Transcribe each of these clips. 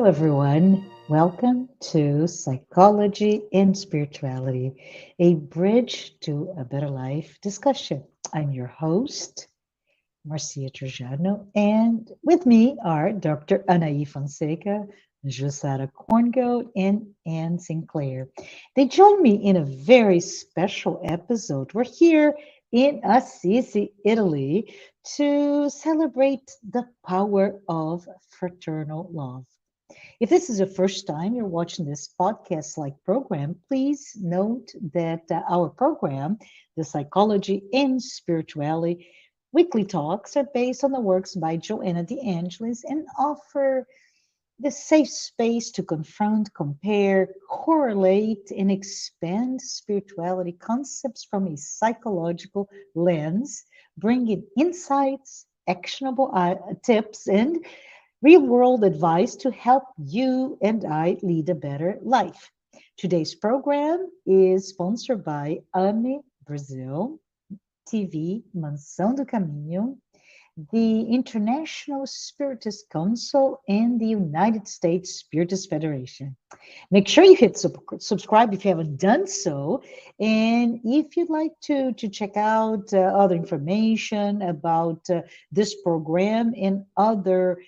everyone. Welcome to Psychology and Spirituality, a bridge to a better life discussion. I'm your host, Marcia Trajano, and with me are Dr. Anahy Fonseca, Jussara Korngold, and Anne Sinclair. They join me in a very special episode. We're here in Assisi, Italy, to celebrate the power of fraternal love. If this is the first time you're watching this podcast like program, please note that our program, The Psychology and Spirituality Weekly Talks, are based on the works by Joanna de Angelis and offer the safe space to confront, compare, correlate, and expand spirituality concepts from a psychological lens, bringing insights, actionable tips, and real world advice to help you and I lead a better life. Today's program is sponsored by AME Brazil, TV Mansão do Caminho, the International Spiritist Council, and the United States Spiritist Federation. Make sure you hit subscribe if you haven't done so. And if you'd like to check out other information about this program and other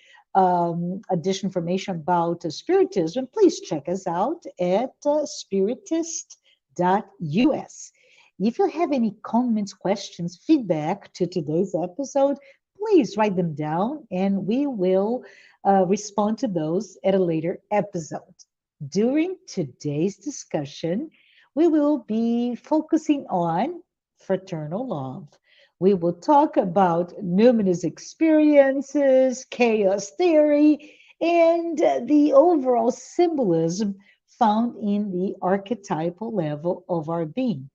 additional information about Spiritism, please check us out at spiritist.us. If you have any comments, questions, feedback to today's episode, please write them down and we will respond to those at a later episode. During today's discussion, we will be focusing on fraternal love. We will talk about numinous experiences, chaos theory, and the overall symbolism found in the archetypal level of our being.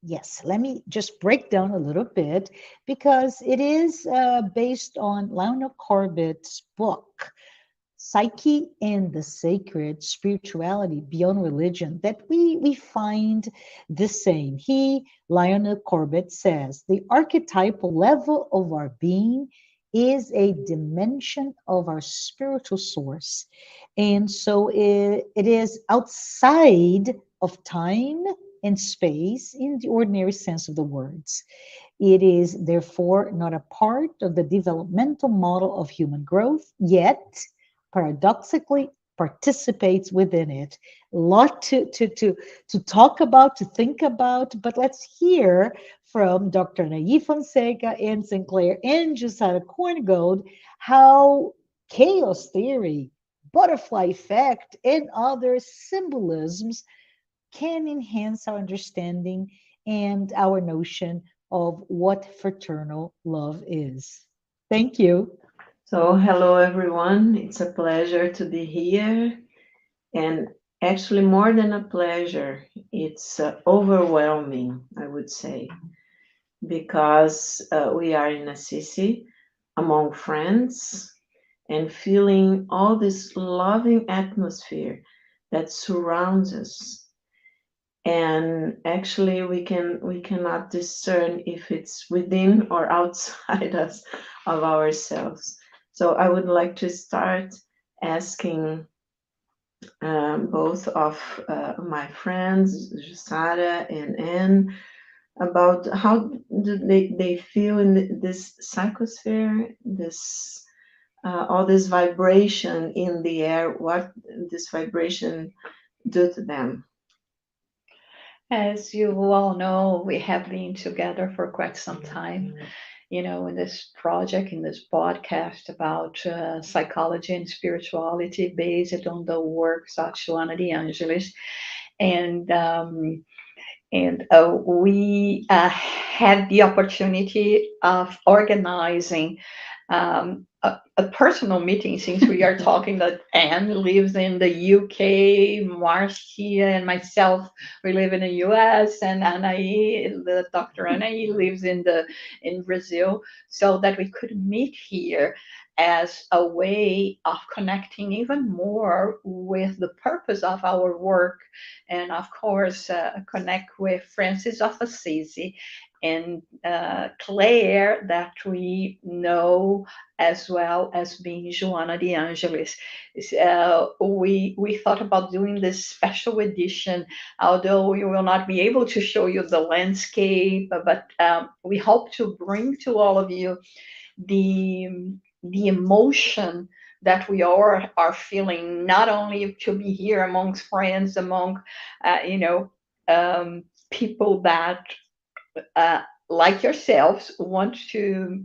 Yes, let me just break down a little bit because it is based on Lionel Corbett's book, Psyche and the Sacred Spirituality Beyond Religion, that we find the same. Lionel Corbett, says the archetypal level of our being is a dimension of our spiritual source. And so it is outside of time and space in the ordinary sense of the words. It is therefore not a part of the developmental model of human growth, yet paradoxically participates within it. A lot to talk about, to think about, but let's hear from Dr. Anahy Fonseca and Sinclair and Jussara Korngold how chaos theory, butterfly effect, and other symbolisms can enhance our understanding and our notion of what fraternal love is. Thank you. So, hello everyone. It's a pleasure to be here. And actually, more than a pleasure, it's overwhelming, I would say, because we are in Assisi among friends and feeling all this loving atmosphere that surrounds us. And actually, we cannot discern if it's within or outside us of ourselves. So I would like to start asking both of my friends, Jussara and Anne, about how do they feel in this psychosphere, this all this vibration in the air, what this vibration do to them. As you all know, we have been together for quite some time, in this project, in this podcast about psychology and spirituality based on the works of Joanna de Angelis. And we had the opportunity of organizing a personal meeting, since we are talking that Anne lives in the UK, Marcia and myself, we live in the US, and Dr. Anahy lives in Brazil, so that we could meet here as a way of connecting even more with the purpose of our work, and of course connect with Francis of Assisi and Claire, that we know as well as being Joanna de Angelis. We thought about doing this special edition, although we will not be able to show you the landscape, but we hope to bring to all of you the emotion that we all are feeling, not only to be here amongst friends, among people that like yourselves want to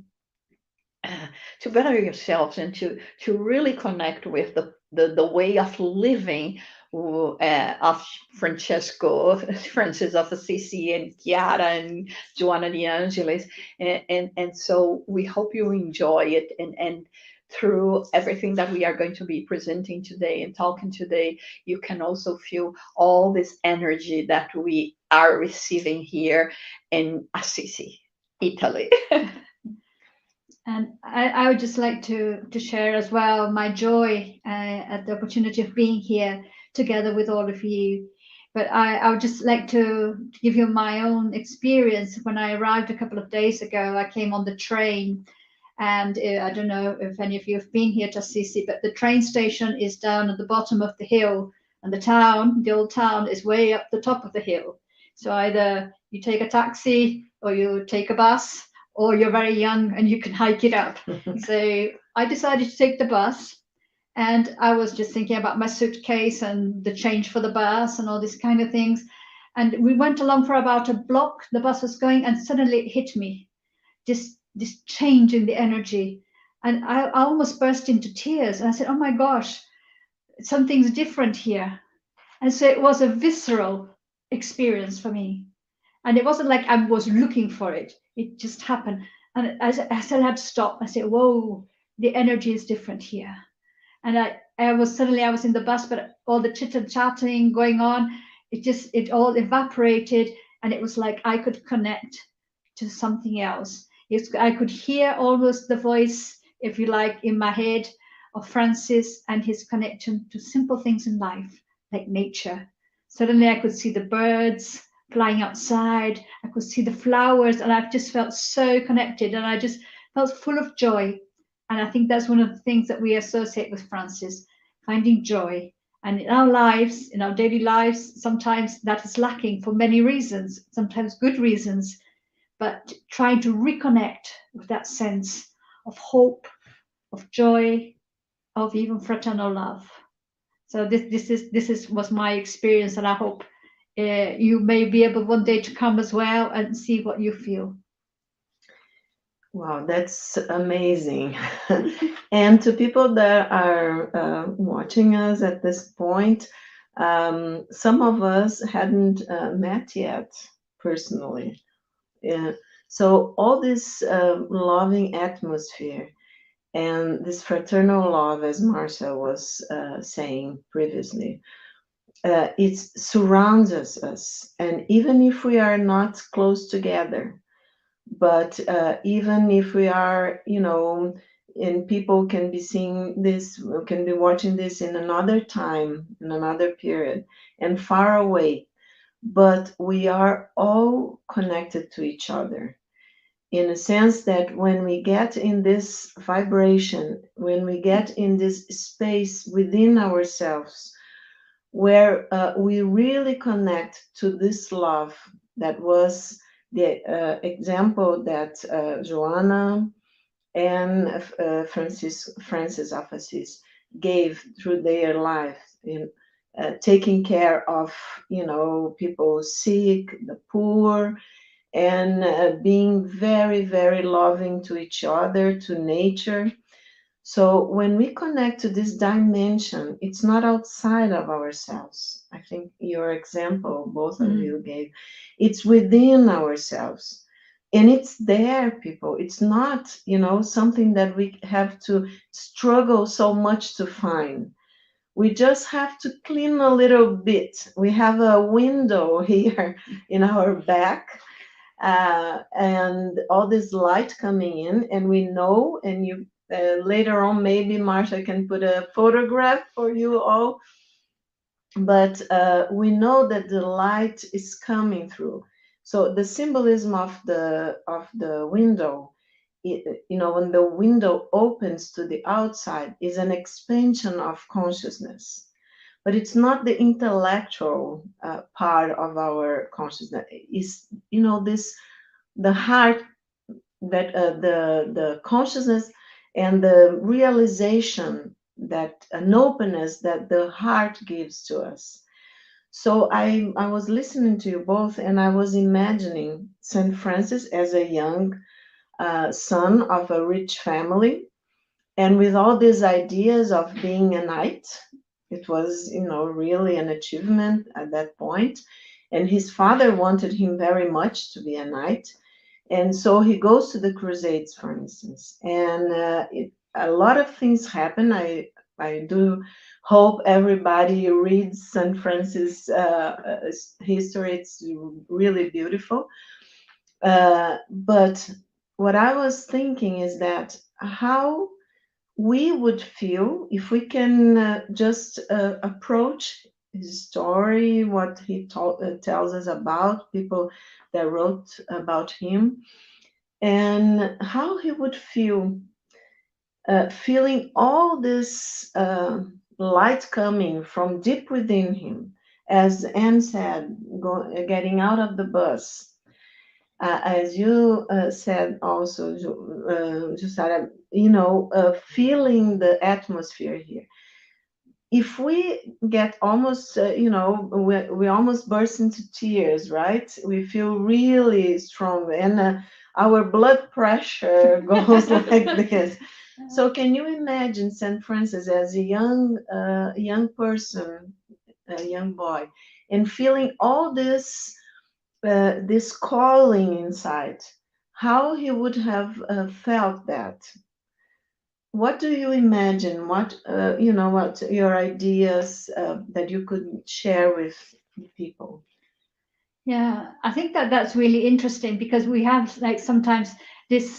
better yourselves and to really connect with the way of living of Francesco, Francis of Assisi, and Chiara and Joanna de Angelis, and so we hope you enjoy it, and through everything that we are going to be presenting today and talking today, you can also feel all this energy that we are receiving here in Assisi, Italy. And I would just like to share as well my joy at the opportunity of being here together with all of you. But I would just like to give you my own experience. When I arrived a couple of days ago, I came on the train, and I don't know if any of you have been here to Assisi, but the train station is down at the bottom of the hill, and the old town, is way up the top of the hill. So either you take a taxi or you take a bus, or you're very young and you can hike it up. So I decided to take the bus, and I was just thinking about my suitcase and the change for the bus and all these kind of things. And we went along for about a block, the bus was going, and suddenly it hit me, this change in the energy. And I almost burst into tears. And I said, oh my gosh, something's different here. And so it was a visceral experience for me. And it wasn't like I was looking for it. It just happened. And I said, I had to stop. I said, whoa, the energy is different here. And I was in the bus, but all the chit and chatting going on, it all evaporated. And it was like I could connect to something else. I could hear almost the voice, if you like, in my head of Francis and his connection to simple things in life, like nature. Suddenly I could see the birds flying outside. I could see the flowers, and I just felt so connected, and I just felt full of joy. And I think that's one of the things that we associate with Francis, finding joy. And in our lives, in our daily lives, sometimes that is lacking for many reasons, sometimes good reasons, but trying to reconnect with that sense of hope, of joy, of even fraternal love. So this was my experience, and I hope you may be able one day to come as well and see what you feel. Wow, that's amazing. And to people that are watching us at this point, some of us hadn't met yet personally. So all this loving atmosphere and this fraternal love, as Marcia was saying previously, it surrounds us. And even if we are not close together, but even if we are, and people can be seeing this, can be watching this in another time, in another period, and far away, but we are all connected to each other, in a sense that when we get in this vibration, when we get in this space within ourselves, where we really connect to this love that was the example that Joanna and Francis of Assisi gave through their life in taking care of, people sick, the poor, and being very, very loving to each other, to nature. So when we connect to this dimension, it's not outside of ourselves. I think your example, both of you gave, it's within ourselves. And it's there, people. It's not, something that we have to struggle so much to find. We just have to clean a little bit. We have a window here in our back, and all this light coming in, and we know, and you later on, maybe Marcia can put a photograph for you all, but we know that the light is coming through. So the symbolism of the window, when the window opens to the outside, is an expansion of consciousness, but it's not the intellectual part of our consciousness. Is this the heart, that the consciousness and the realization, that an openness that the heart gives to us. So I was listening to you both, and I was imagining Saint Francis as a young son of a rich family, and with all these ideas of being a knight. It was, really an achievement at that point. And his father wanted him very much to be a knight. And so he goes to the Crusades, for instance. And a lot of things happen. I do hope everybody reads St. Francis' history. It's really beautiful. But what I was thinking is that how we would feel if we can just approach his story, what he tells us about people that wrote about him, and how he would feel feeling all this light coming from deep within him, as Anne said, getting out of the bus. As you said also, Jussara, feeling the atmosphere here. If we get almost, we almost burst into tears, right? We feel really strong, and our blood pressure goes like this. So can you imagine St. Francis as a young person, a young boy, and feeling all this calling inside, how he would have felt that? What do you imagine? What your ideas that you could share with people? Yeah, I think that that's really interesting because we have like sometimes this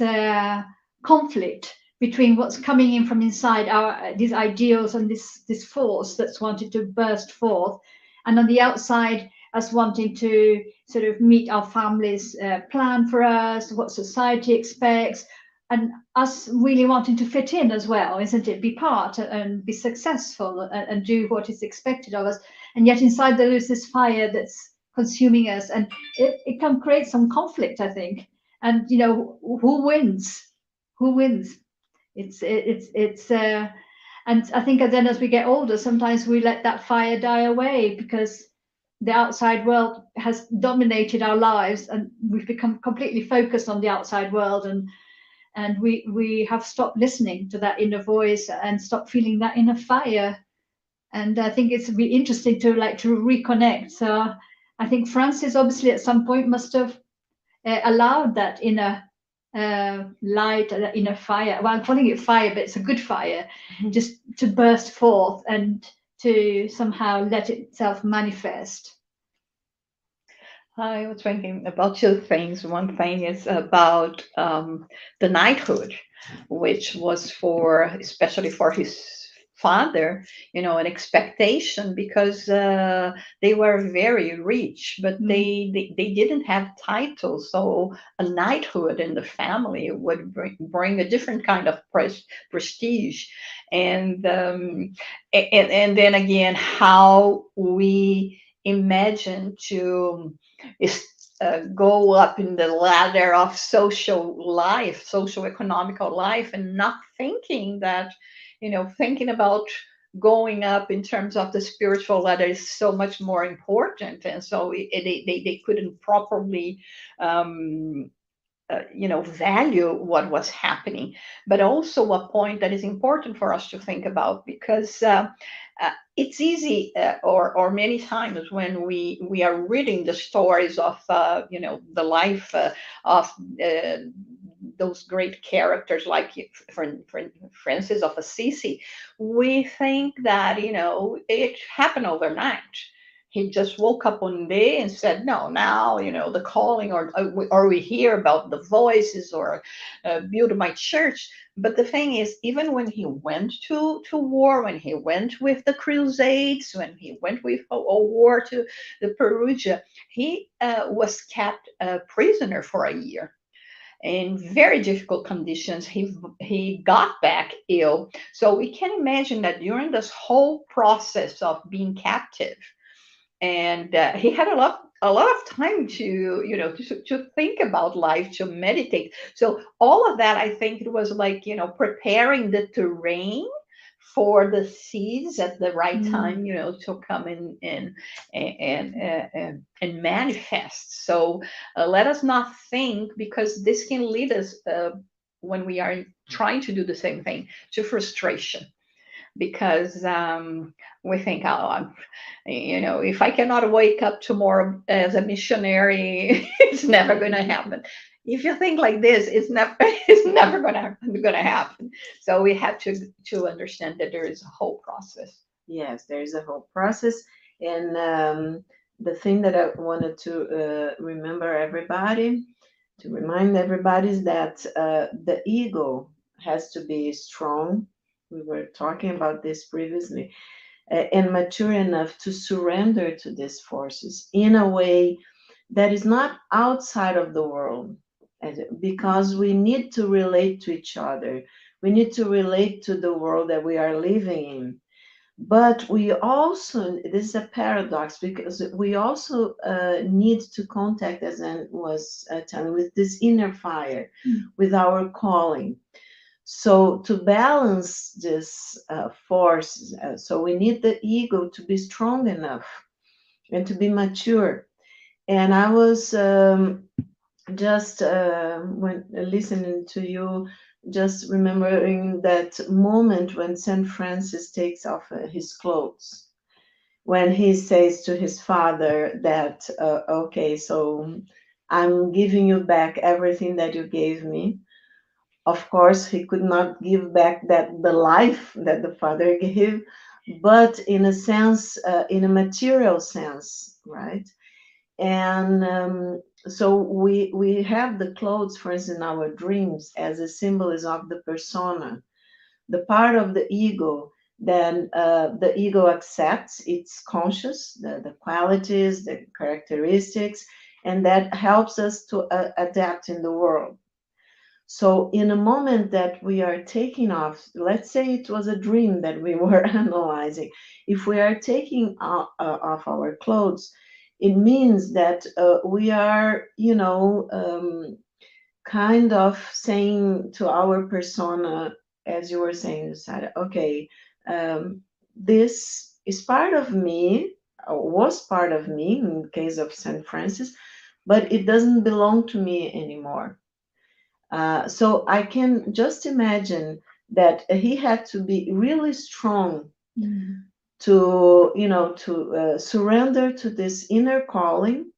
conflict between what's coming in from inside our these ideals and this force that's wanted to burst forth, and on the outside us wanting to sort of meet our family's plan for us, what society expects, and us really wanting to fit in as well, isn't it? Be part and be successful and do what is expected of us, and yet inside there is this fire that's consuming us, and it can create some conflict, I think. And who wins? Who wins? It's and I think then as we get older, sometimes we let that fire die away because the outside world has dominated our lives, and we've become completely focused on the outside world, and we have stopped listening to that inner voice and stopped feeling that inner fire. And I think it's really interesting to reconnect. So I think Francis obviously at some point must have allowed that inner light, that inner fire. Well, I'm calling it fire, but it's a good fire, just to burst forth and to somehow let itself manifest. I was thinking about two things. One thing is about the knighthood, which was especially for his father, an expectation because they were very rich, but they didn't have titles. So a knighthood in the family would bring a different kind of prestige. And then again, how we imagine to go up in the ladder of social life, social economical life, and not thinking that, thinking about going up in terms of the spiritual ladder is so much more important. And so they couldn't properly value what was happening. But also a point that is important for us to think about, because it's easy, or many times when we are reading the stories of the life of those great characters like Francis of Assisi, we think that it happened overnight. He just woke up one day and said, no, now, the calling, or we hear about the voices, or build my church. But the thing is, even when he went to war, when he went with the Crusades, when he went with a war to the Perugia, he was kept a prisoner for a year in very difficult conditions. He got back ill. So we can imagine that during this whole process of being captive, and he had a lot of time to to think about life, to meditate. So all of that, I think it was like preparing the terrain for the seeds at the right time, to come in and manifest. So let us not think, because this can lead us, when we are trying to do the same thing, to frustration, because we think, oh, if I cannot wake up tomorrow as a missionary, it's never going to happen. If you think like this, it's never going to happen. So we have to understand that there is a whole process. Yes, there is a whole process. And the thing that I wanted to remind everybody is that the ego has to be strong. We were talking about this previously, and mature enough to surrender to these forces in a way that is not outside of the world, because we need to relate to each other. We need to relate to the world that we are living in. But we also, this is a paradox, because we also need to contact, as I was telling, with this inner fire, with our calling. So to balance this force, so we need the ego to be strong enough and to be mature. And I was just when listening to you, just remembering that moment when Saint Francis takes off his clothes, when he says to his father that, okay, so I'm giving you back everything that you gave me. Of course, he could not give back the life that the father gave, but in a sense, in a material sense, right? And so we have the clothes, for instance, in our dreams as a symbolism of the persona, the part of the ego. Then the ego accepts, it's conscious, the qualities, the characteristics, and that helps us to adapt in the world. So in a moment that we are taking off, let's say it was a dream that we were analyzing, if we are taking off our clothes, it means that we are, kind of saying to our persona, as you were saying, Sarah, okay, this is part of me, or was part of me in the case of St. Francis, but it doesn't belong to me anymore. So I can just imagine that he had to be really strong to, surrender to this inner calling.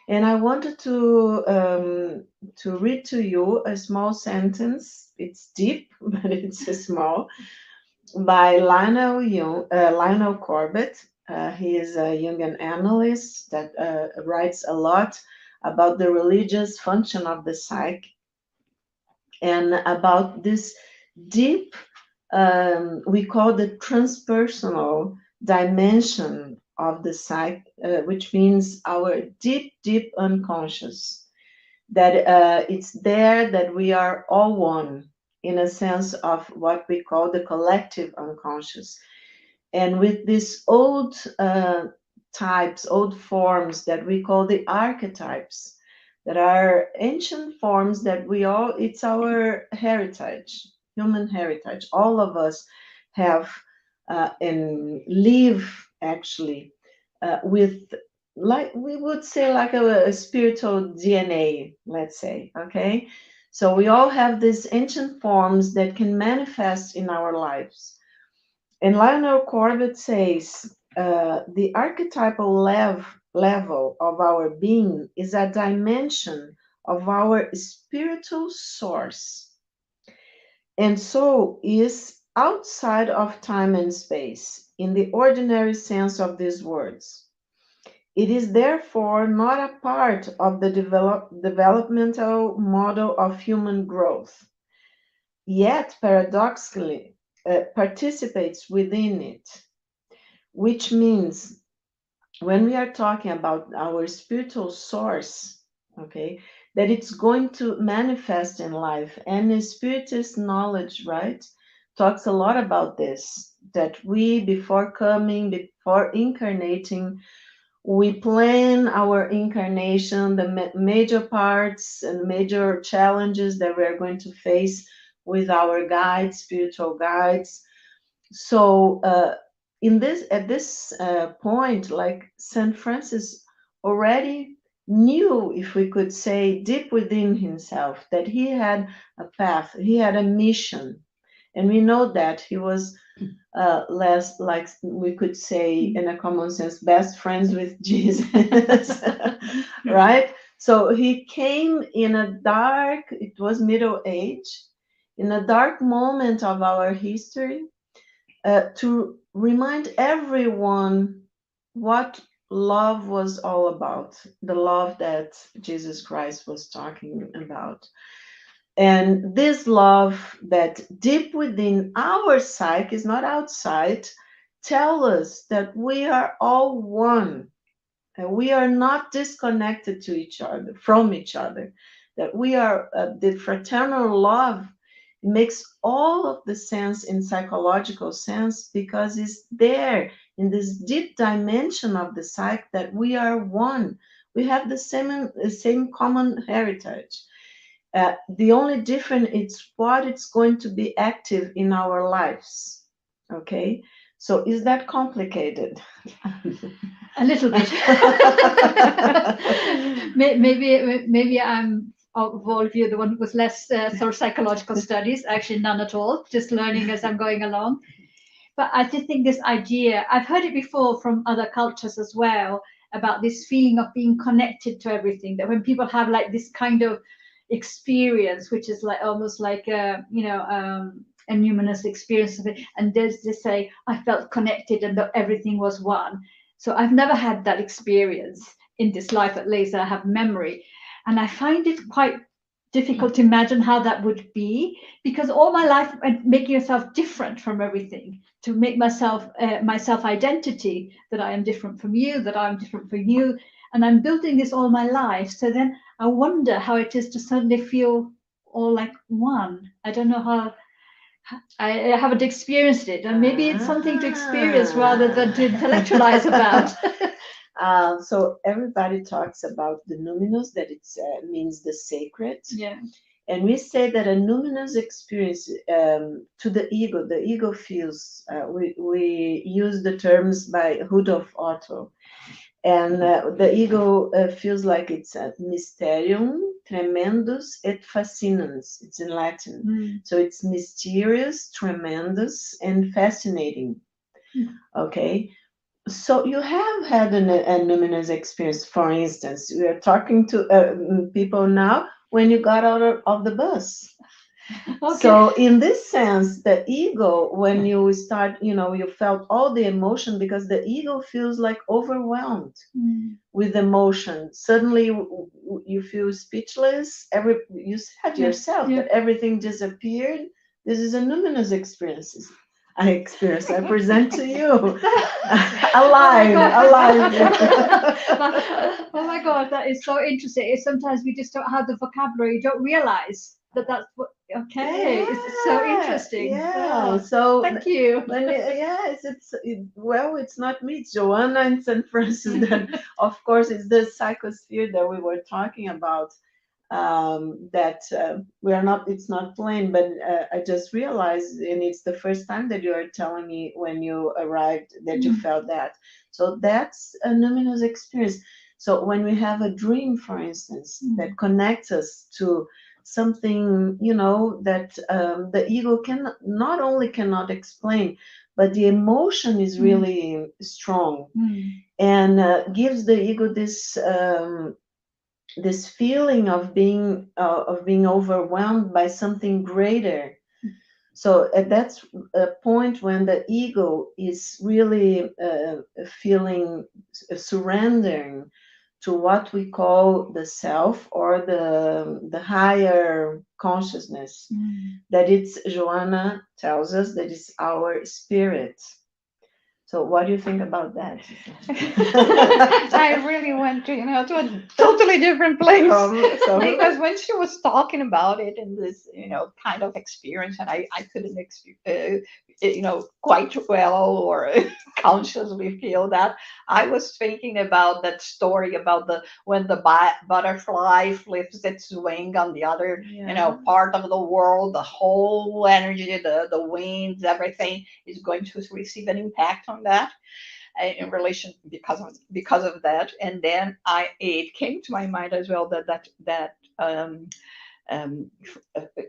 And I wanted to read to you a small sentence. It's deep, but it's small, by Lionel Corbett. He is a Jungian analyst that writes a lot about the religious function of the psyche, and about this deep, we call the transpersonal dimension of the psyche, which means our deep, deep unconscious, that it's there, that we are all one, in a sense of what we call the collective unconscious. And with these old types, old forms that we call the archetypes, that are ancient forms that it's our heritage, human heritage. All of us have and live actually with, like we would say, like a spiritual DNA, let's say, okay? So we all have these ancient forms that can manifest in our lives. And Lionel Corbett says the archetypal level of our being is a dimension of our spiritual source, and so is outside of time and space in the ordinary sense of these words. It is therefore not a part of the developmental model of human growth, yet paradoxically participates within it, which means when we are talking about our spiritual source, okay, that it's going to manifest in life. And the spiritist knowledge, right, talks a lot about this, that we, before incarnating, we plan our incarnation, the major parts and major challenges that we are going to face with our guides, spiritual guides. So at this point, like Saint Francis already knew, if we could say, deep within himself, that he had a path, he had a mission. And we know that he was less, like we could say in a common sense, best friends with Jesus, right? So he came in a dark, it was middle age, in a dark moment of our history, to remind everyone what love was all about, the love that Jesus Christ was talking about. And this love that deep within our psyche is not outside, tell us that we are all one, and we are not disconnected to each other, from each other, that we are the fraternal love makes all of the sense in psychological sense, because it's there in this deep dimension of the psyche that we are one. We have the same common heritage. The only difference is what it's going to be active in our lives. Okay, so is that complicated? A little bit. Maybe I'm of all of you the one who was less sort of psychological studies. Actually, none at all. Just learning as I'm going along. But I did think this idea, I've heard it before from other cultures as well, about this feeling of being connected to everything. That when people have like this kind of experience, which is like almost like a numinous experience of it, and there's this say, I felt connected and that everything was one. So I've never had that experience in this life, at least I have memory. And I find it quite difficult to imagine how that would be, because all my life making yourself different from everything, to make myself my self-identity, that I am different from you, that I'm different from you, and I'm building this all my life. So then I wonder how it is to suddenly feel all like one. I don't know how. I haven't experienced it, and maybe it's something to experience rather than to intellectualize about. So everybody talks about the numinous, that it means the sacred. Yeah. And we say that a numinous experience to the ego feels, we use the terms by Rudolf Otto, and the ego feels like it's a mysterium tremendus et fascinans. It's in Latin. So it's mysterious, tremendous, and fascinating. Okay. So you have had a numinous experience. For instance, we are talking to people now when you got out of the bus. Okay. So in this sense, the ego, when you start, you felt all the emotion, because the ego feels like overwhelmed with emotion. Suddenly you feel speechless. You said yourself that everything disappeared. This is a numinous experience. I present to you alive. Oh my God, that is so interesting. It's sometimes we just don't have the vocabulary, don't realize that's what. Okay, it's so interesting. Yeah. So thank you. It's not me, it's Joanna and Saint Francis. That, of course, it's the psychosphere that we were talking about. We are not, it's not plain, but I just realized, and it's the first time that you are telling me when you arrived that you felt that. So that's a numinous experience. So when we have a dream, for instance, that connects us to something, that the ego not only cannot explain, but the emotion is really strong, and gives the ego this feeling of being overwhelmed by something greater. So that's a point when the ego is really feeling surrendering to what we call the self, or the higher consciousness. That it's, Joanna tells us that it's our spirit. So what do you think about that? I really went to, to a totally different place. Because when she was talking about it in this, kind of experience, and I couldn't, quite well or consciously feel that, I was thinking about that story about when the butterfly flips its wing on the other, part of the world, the whole energy, the winds, everything is going to receive an impact on that in relation because of that. And then it came to my mind as well that um,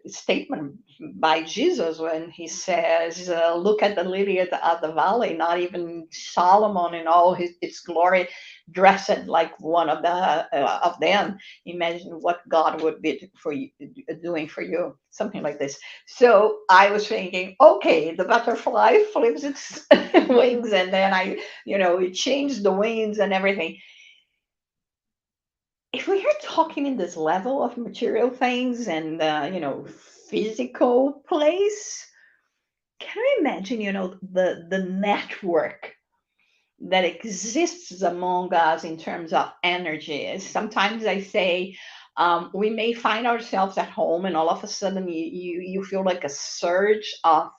statement by Jesus when he says, "Look at the lily of the valley. Not even Solomon in all its glory dressed like one of them. Imagine what God would be for you, doing for you." Something like this. So I was thinking, okay, the butterfly flips its wings, and then it changed the winds and everything. If we are talking in this level of material things and physical place, can you imagine the network that exists among us in terms of energy? Sometimes I say, we may find ourselves at home and all of a sudden you feel like a surge of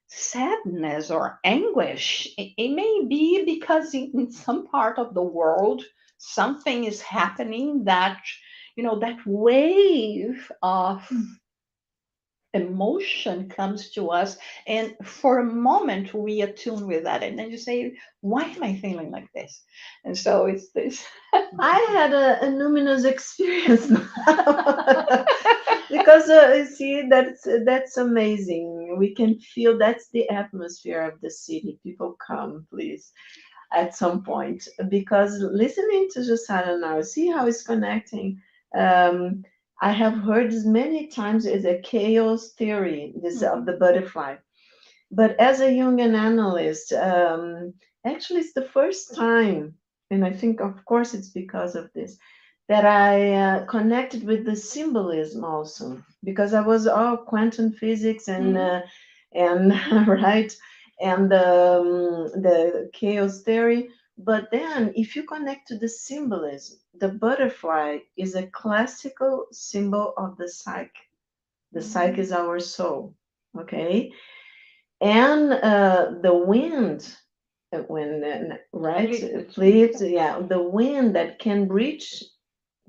sadness or anguish. It may be because in some part of the world something is happening that that wave of emotion comes to us, and for a moment we attune with that, and then you say, why am I feeling like this? And so it's this. I had a numinous experience now. Because you see, that's amazing. We can feel that's the atmosphere of the city. People come, please, at some point, because listening to Jussara now, see how it's connecting. Um, I have heard this many times as a chaos theory, this of the butterfly. But as a Jungian analyst, actually, it's the first time, and I think, of course, it's because of this, that I connected with the symbolism also, because I was all quantum physics and right, and the chaos theory. But then, if you connect to the symbolism, the butterfly is a classical symbol of the psyche. The psyche is our soul, okay? And the wind, when right, fleets, yeah, the wind that can reach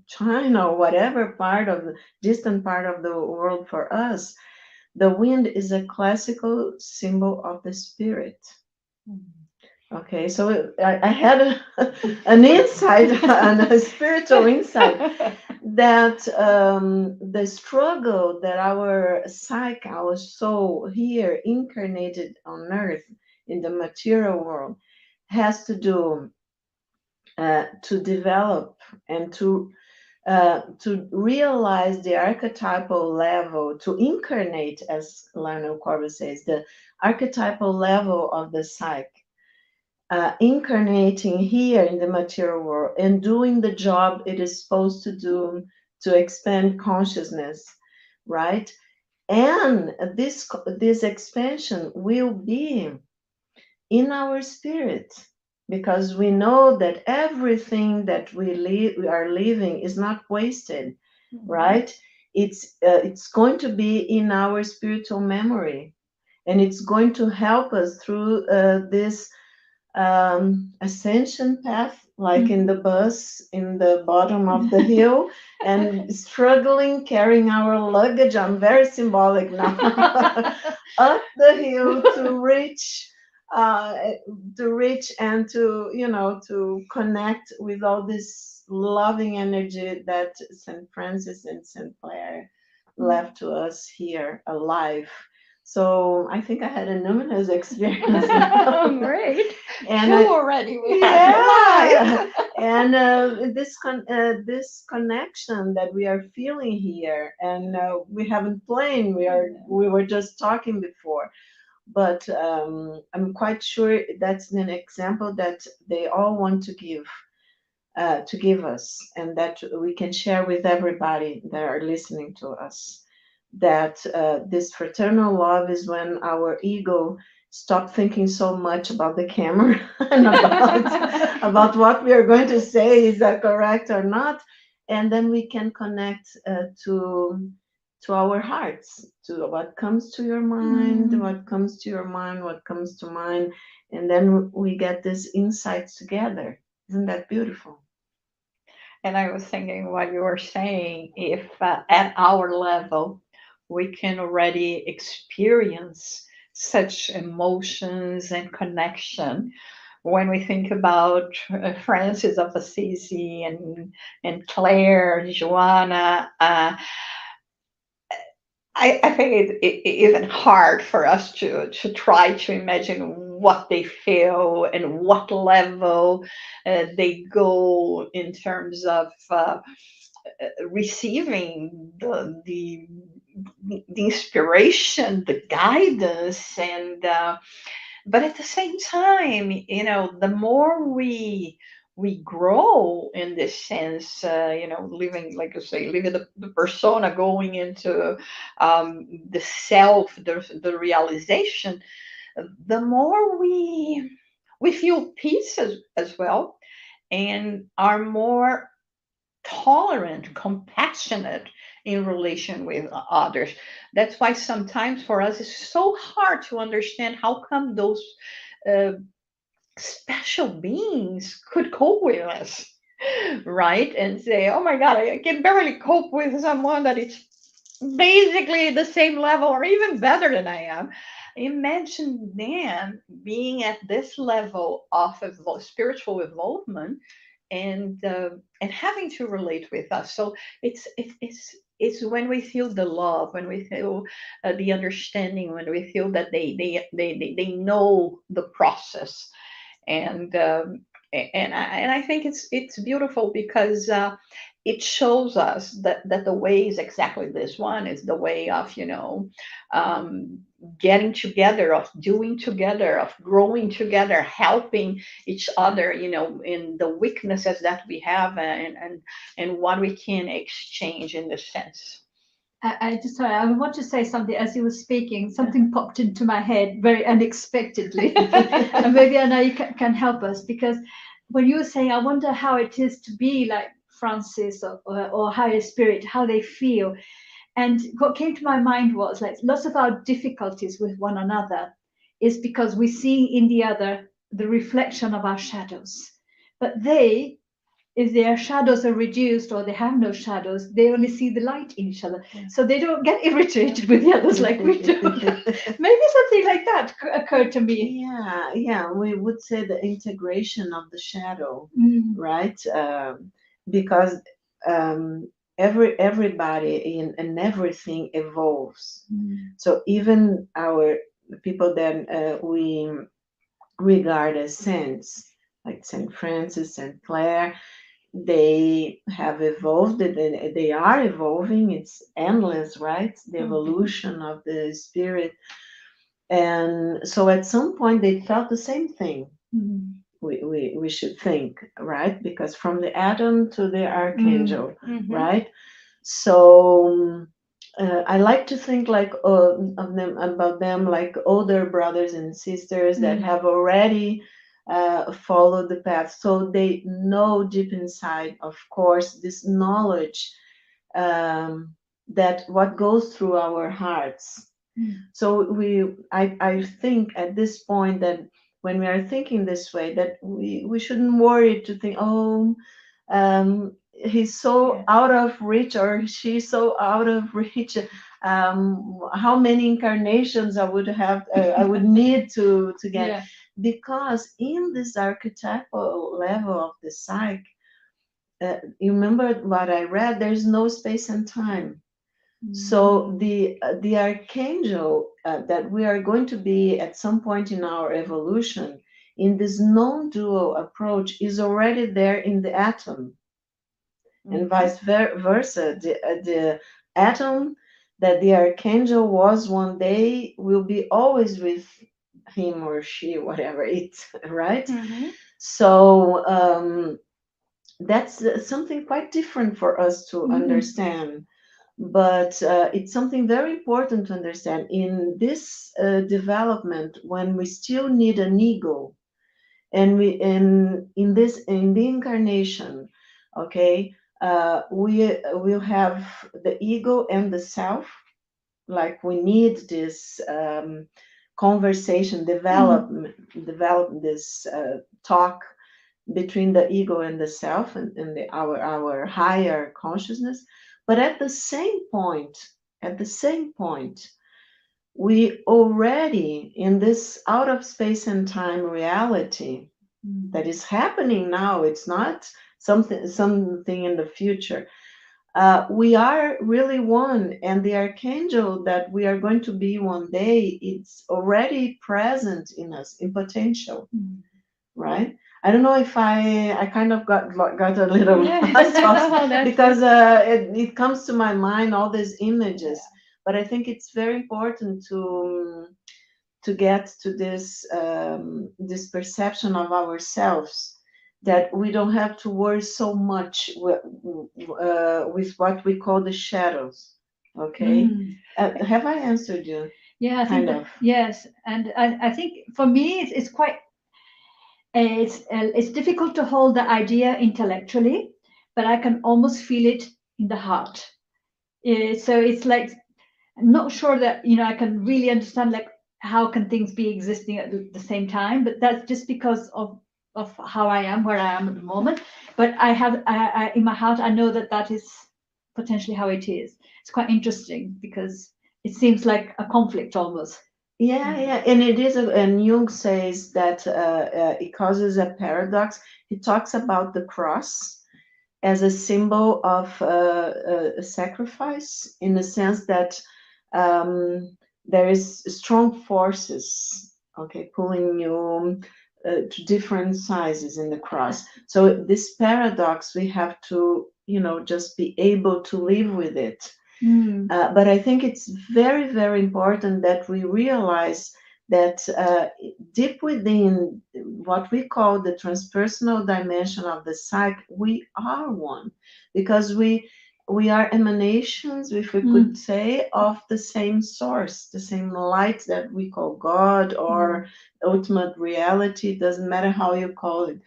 China or whatever part of the distant part of the world for us, the wind is a classical symbol of the spirit. Okay, so I had an insight, a spiritual insight, that the struggle that our psyche, our soul here incarnated on earth in the material world has to do to develop and to realize the archetypal level, to incarnate, as Lionel Corbett says, the archetypal level of the psyche. Incarnating here in the material world and doing the job it is supposed to do to expand consciousness, right? And this expansion will be in our spirit, because we know that everything that we are living is not wasted, right? It's going to be in our spiritual memory, and it's going to help us through this ascension path, like in the bus in the bottom of the hill, and struggling carrying our luggage. I'm very symbolic now. Up the hill uh, to reach and to connect with all this loving energy that St. Francis and St. Clair left to us here alive, So I think I had a numinous experience. Great. And Two already we have yeah, live. and this connection that we are feeling here, and we haven't planned. We were just talking before, but I'm quite sure that's an example that they all want to give us, and that we can share with everybody that are listening to us. That this fraternal love is when our ego stop thinking so much about the camera and about what we are going to say, is that correct or not, and then we can connect to our hearts, to what comes to your mind, what comes to your mind, what comes to mine, and then we get these insights together. Isn't that beautiful? And I was thinking what you were saying, if at our level we can already experience such emotions and connection. When we think about Francis of Assisi and Claire, Joanna, I think it's even hard for us to try to imagine what they feel and what level they go in terms of receiving the inspiration, the guidance, and but at the same time, the more we grow in this sense, living, like you say, living the persona, going into the self, the realization, the more we feel peace as well, and are more tolerant, compassionate in relation with others. That's why sometimes for us it's so hard to understand how come those uh, special beings could cope with us, right? And say, oh my God, I can barely cope with someone that is basically the same level or even better than I am. Imagine then being at this level of spiritual involvement and having to relate with us. So it's when we feel the love, when we feel the understanding, when we feel that they know the process, and I think it's beautiful because it shows us that the way is exactly this one is the way of um, getting together, of doing together, of growing together, helping each other, in the weaknesses that we have, and what we can exchange in this sense. I want to say something as you were speaking. Something popped into my head very unexpectedly, and maybe Anahy can help us, because when you were saying, I wonder how it is to be like Francis or higher spirit, how they feel. And what came to my mind was like lots of our difficulties with one another is because we see in the other the reflection of our shadows. But they, if their shadows are reduced or they have no shadows, they only see the light in each other. So they don't get irritated with the others like we do. Maybe something like that occurred to me. Yeah, we would say the integration of the shadow, right? Because everybody and everything evolves. So even our people that we regard as saints, like Saint Francis, Saint Clare, they have evolved. They are evolving. It's endless, right? The evolution of the spirit. And so at some point they felt the same thing. We should think, right? Because from the atom to the archangel, right? So I like to think like of them, about them, like older brothers and sisters that have already followed the path, so they know deep inside, of course, this knowledge, that what goes through our hearts. So I think at this point that when we are thinking this way, that we shouldn't worry to think, oh, he's so out of reach, or she's so out of reach. How many incarnations I would have, I would need to get, because in this archetypal level of the psyche, you remember what I read? There's no space and time. So the archangel that we are going to be at some point in our evolution in this non-dual approach is already there in the atom, and vice versa. The atom that the archangel was one day will be always with him or she, whatever it's right. So that's something quite different for us to understand. But it's something very important to understand in this development, when we still need an ego, and we in the incarnation, okay, we will have the ego and the self. Like we need this conversation, develop this talk between the ego and the self, and our higher consciousness. But at the same point, we already in this out of space and time reality that is happening now. It's not something in the future. We are really one, and the archangel that we are going to be one day, it's already present in us in potential, right? I don't know if I kind of got a little lost because it comes to my mind all these images, but I think it's very important to get to this perception of ourselves, that we don't have to worry so much with what we call the shadows. Okay, have I answered you? Yeah, I think Kind of. yes, and I think for me it's quite it's difficult to hold the idea intellectually, but I can almost feel it in the heart. So it's like I'm not sure that I can really understand like how can things be existing at the same time, but that's just because of how I am, where I am at the moment. But I in my heart I know that that is potentially how it is. It's quite interesting because it seems like a conflict almost. Yeah, and it is, and Jung says that it causes a paradox. He talks about the cross as a symbol of a sacrifice, in the sense that there is strong forces, okay, pulling you to different sizes in the cross. So this paradox, we have to, just be able to live with it. But I think it's very, very important that we realize that deep within what we call the transpersonal dimension of the psyche, we are one, because we are emanations, if we could say, of the same source, the same light that we call God or ultimate reality. Doesn't matter how you call it.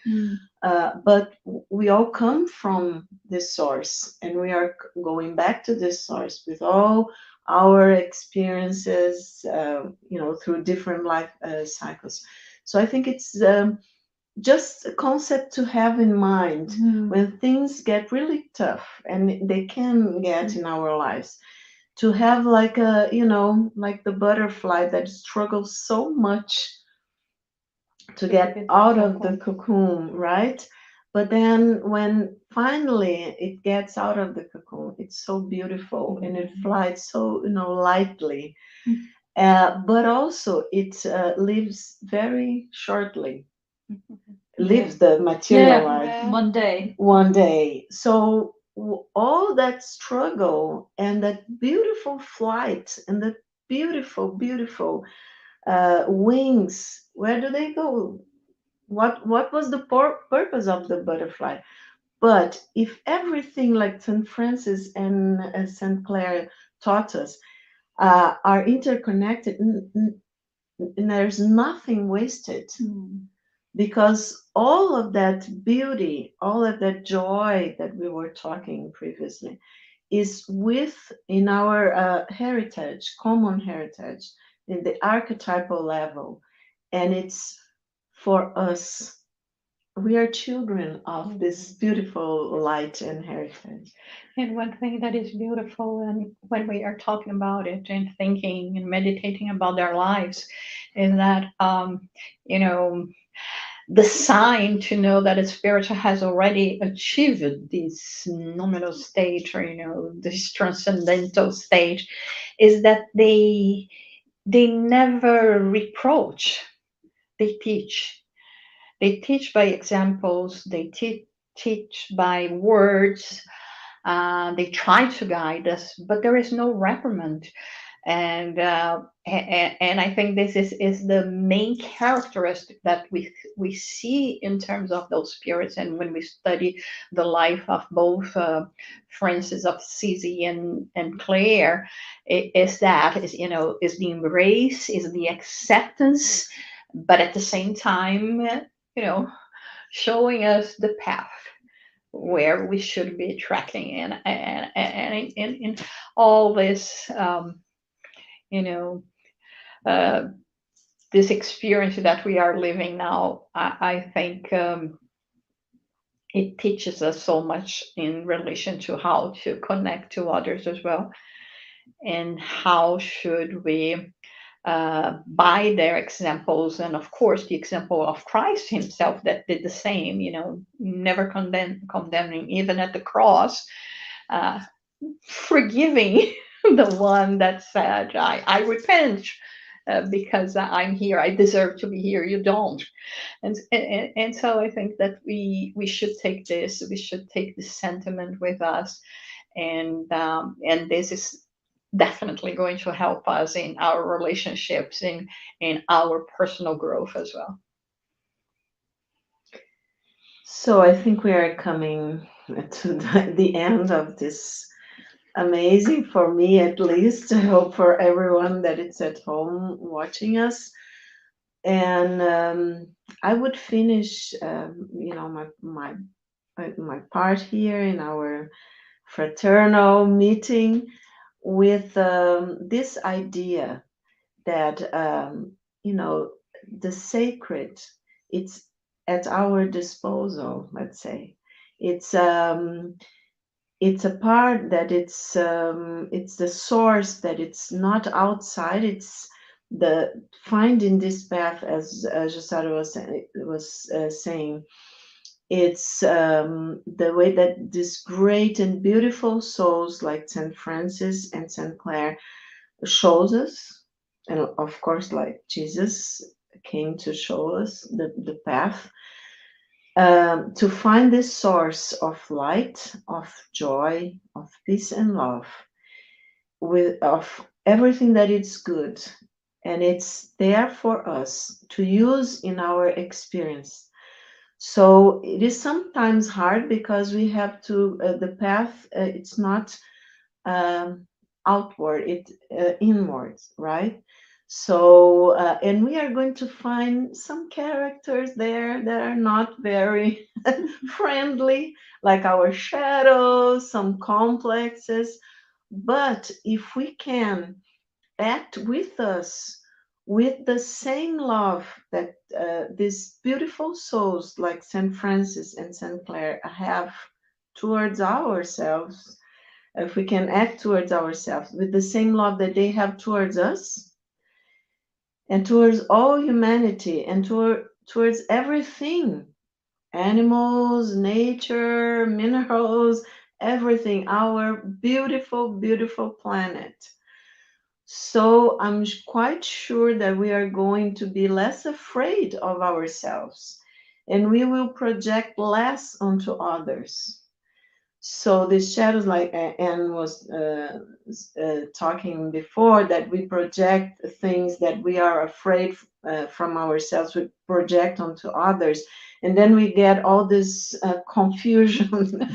But we all come from this source, and we are going back to this source with all our experiences, through different life cycles. So I think it's just a concept to have in mind when things get really tough, and they can get in our lives, to have like like the butterfly that struggles so much to get out of the cocoon, right? But then when finally it gets out of the cocoon, it's so beautiful, and it flies so lightly. But also it lives very shortly, lives the material life one day. So all that struggle and that beautiful flight and that beautiful wings, where do they go? What was the purpose of the butterfly? But if everything, like St. Francis and Sinclair taught us, are interconnected, and there's nothing wasted, because all of that beauty, all of that joy that we were talking previously, is in our heritage, common heritage, in the archetypal level, and it's for us. We are children of this beautiful light and heritage. And one thing that is beautiful, and when we are talking about it and thinking and meditating about their lives, is that, you know, the sign to know that a spirit has already achieved this numinous stage, or this transcendental stage, is that they never reproach. They teach. They teach by examples. They teach by words. They try to guide us, but there is no reprimand. And I think this is the main characteristic that we see in terms of those spirits. And when we study the life of both Francis of Assisi and Claire, is that is the embrace, is the acceptance, but at the same time, showing us the path where we should be tracking in, and in all this you know, uh, this experience that we are living now, I think it teaches us so much in relation to how to connect to others as well, and how should we, by their examples, and of course the example of Christ himself that did the same, never condemning, even at the cross, uh, forgiving the one that said, I repent, because I'm here. I deserve to be here. You don't. And so I think that we should take this. We should take this sentiment with us, and this is definitely going to help us in our relationships, in our personal growth as well. So I think we are coming to the end of this amazing, for me at least. I hope for everyone that it's at home watching us. And I would finish, my part here in our fraternal meeting with this idea that the sacred, it's at our disposal. Let's say it's a part that it's the source, that it's not outside. It's the finding this path, as Jussara was saying. It's the way that these great and beautiful souls like Saint Francis and Saint Clare shows us, and of course, like Jesus came to show us the path, to find this source of light, of joy, of peace and love, of everything that is good, and it's there for us to use in our experience. So it is sometimes hard because we have to, the path, it's not outward, it inwards, right? So and we are going to find some characters there that are not very friendly, like our shadows, some complexes. But if we can act with us with the same love that these beautiful souls like Saint Francis and Saint Clare have towards ourselves, if we can act towards ourselves with the same love that they have towards us and towards all humanity and towards everything, animals, nature, minerals, everything, our beautiful, beautiful planet. So I'm quite sure that we are going to be less afraid of ourselves, and we will project less onto others. So the shadows, like Anne was talking before, that we project things that we are afraid from ourselves, we project onto others, and then we get all this confusion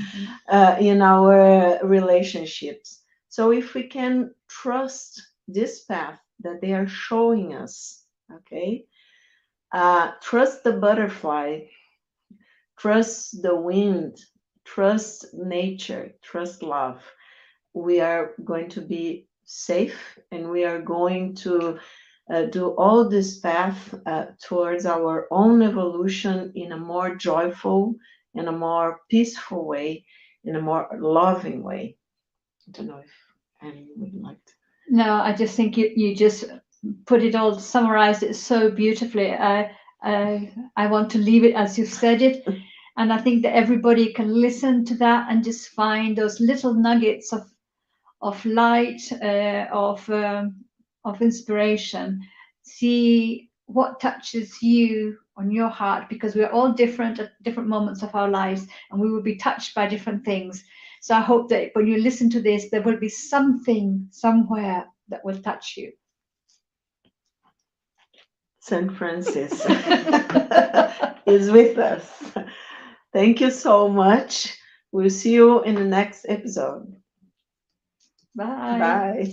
in our relationships. So if we can trust this path that they are showing us, okay, trust the butterfly, trust the wind, trust nature, trust love, we are going to be safe, and we are going to do all this path towards our own evolution in a more joyful, in a more peaceful way, in a more loving way. I don't know if Annie would like to. No, I just think you just put it all, summarized it so beautifully. I want to leave it as you've said it. And I think that everybody can listen to that and just find those little nuggets of light, of inspiration. See what touches you on your heart, because we're all different at different moments of our lives, and we will be touched by different things. So I hope that when you listen to this, there will be something somewhere that will touch you. St. Francis is with us. Thank you so much. We'll see you in the next episode. Bye. Bye.